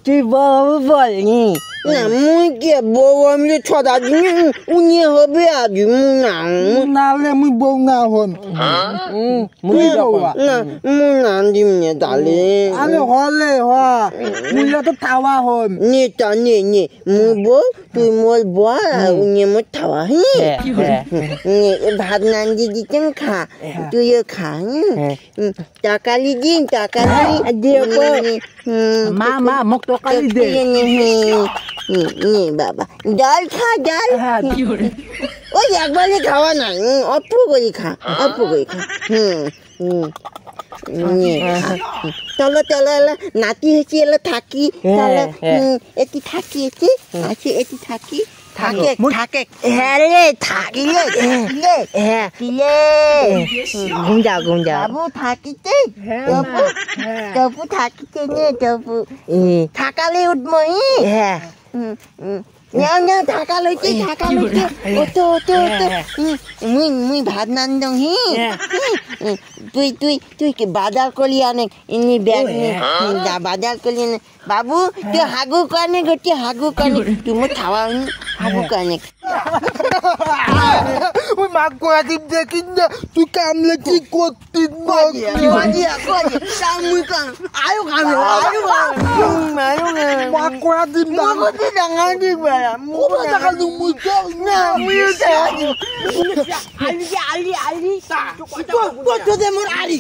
তুই বাবু বলনি না মুই কে বউ আমি ছটা দিন উনি হবে আজ না হলে মুই বউ না হন মুই না মুই না দিম নে তালে আরে হলে হ মুইলা তো থাওয়া হন নে তা নে মুই বউ তুই মোর বউ উনি মোর থাওয়া হে ভাত নান্দি দিতেন খা তুইও খা টাকালি দিন টাকালি দেবো মা মোক টকালি দে বাবা ডাল খা ডাল ওই একবারে খাওয়া না অল্প করে খা চলো নাতি হয়েছে এলো থাকি চলো এটি থাকি এটি থাকি হ্যাঁ রে থাকি ঘুম যাও বাবু থাকিতে তবু থাকিতে নে তবু থাকালে উঠবো হ্যাঁ না থাকা লইতে মুই ভাত নান্দং হি তুই কি বাজার করলি অনেক ইনি ব্যাগ বাজার করলি বাবু তুই হাগু কানে গটি হাগু কানে তুমি খাওয়া হাগু কানে ওই মা কোয়া দিম দেখিন না তুই কামলে কি করতিস মা কোয়া দিম না ডাঙা দিক বেড়া মুই টাকা দিম মুই চল না মুই আলি তোদের মোর আলি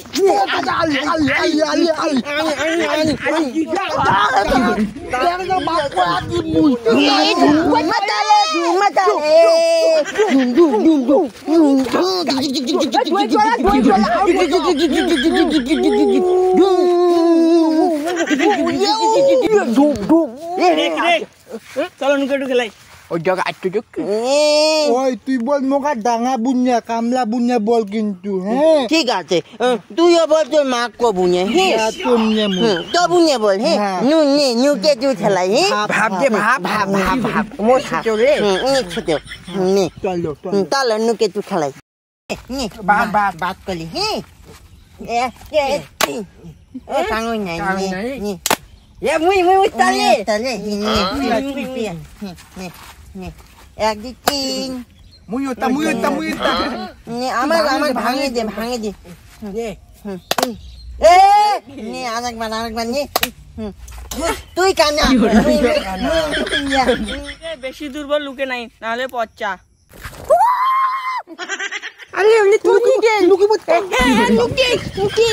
মা কোয়া দিম মুই চলো নুকেটু খেলাই ওই জায়গা ওই তুই বল মোকা ডাঙা বুনিয়া কামলা বুনিয়া বল কিন্তু হ্যাঁ ঠিক আছে তুইও বল তোর মা কো বুনিয়া হ্যাঁ তো বুনিয়া বল হ্যাঁ নুকে তু খেলাই হ্যাঁ ভাব মোর চলে ছোট নে চলো নুকে তু খেলাই বাত কলি হ্যাঁ সাঙ্গই নাই মুই তালে একদিন তিন মুইতা আমার ভাঙে দে আরেকবার নে তুই কানা বেশি দুর্বল লুকে নাই নাহলে পচ্চা আরে এমনি তুই লুকি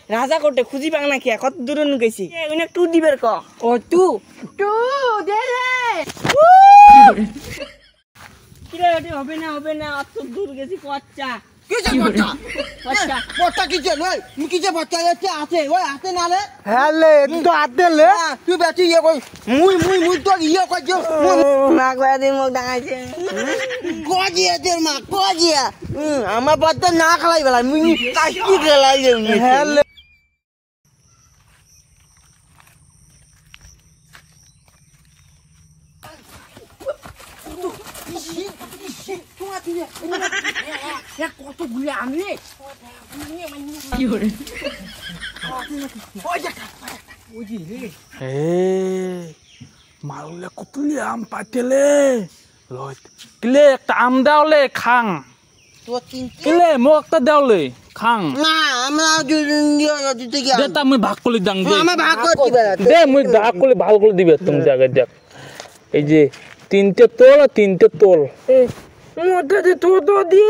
রাজা কোটে খুঁজি পাং না কিয়া কত দূরে নুকেছি টু দিবের ক ও টু দে কিরে ওটি হবে না অত দূর গেছি পচ্চা বচ্চা কিছে নয় কিছে বচ্চা আছে ওই হাতে না রে হ্যালে তো হাতে লে তুই বেশি ইয়ে কই মুই তো ইয়ে কইছ মা কয়া দিন মোক ডাঙাইছে গজিয়া তোর মা গজিয়া আমার বাচ্চা না খেলাই বেলা মুই কাকি খেলাই হ্যালে কতগুলো আনলে মারুলে কতলি আম পাতেলে কিলে একটা আম দেওলে খাং কিলে মোক একটা দেওলে খাং না আমরা দেতা মুই ভাগ করে দাং দে আমার ভাগ করতে বেলা দে মুই ভাগ করে ভালো করে দিবে তুমি জায়গা দেখ এই যে তিনটে তোল মধ্যে তো দি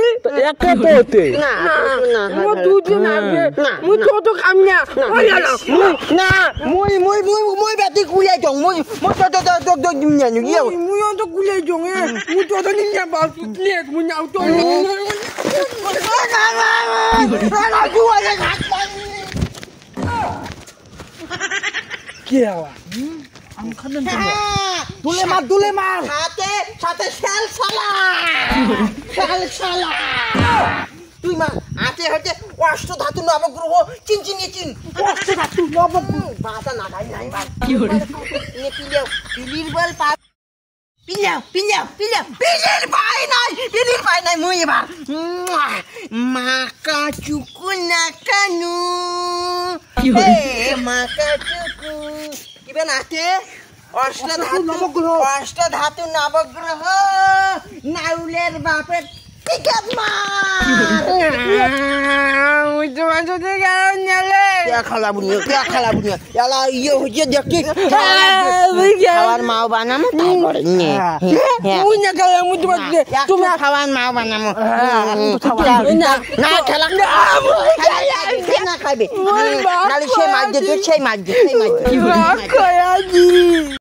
একা তোতে না মো দুজন আসবে মুই তো কাম না না মুই বেটি কুলিয়ে যাও মুই তো নিয়া নিয়া মুই তো কুলে জং মুই তো নিয়া বাল তুলে মুই নাও তো কি আওয়া আম খাবেন দুলে মার সাথে শাল শালা তুই মা আতে হতে অষ্ট ধাতু নবগ্রহ চিন অষ্ট ধাতু নবগ্রহ বাতা না নাই কি হরে পিলির বল পা পিলির পাই নাই Kiri pai nai mu iba. Maka cuku nakanu. Maka cuku. Kiba nate? অষ্টধাতু নবগ্রহ নাউলের বাপের টিকেট মার মুই তোমার সাথে গান নালে কে খালা বুনিয়া এলা ইয়ে হইছে দেখি খাওয়ার মাও বানামো তারপরে নে মুই না খাওয়া মুই তোমার তুমি খাওয়ার মাও বানামো না খেলা না খাইবে নালে সেই মাছ দে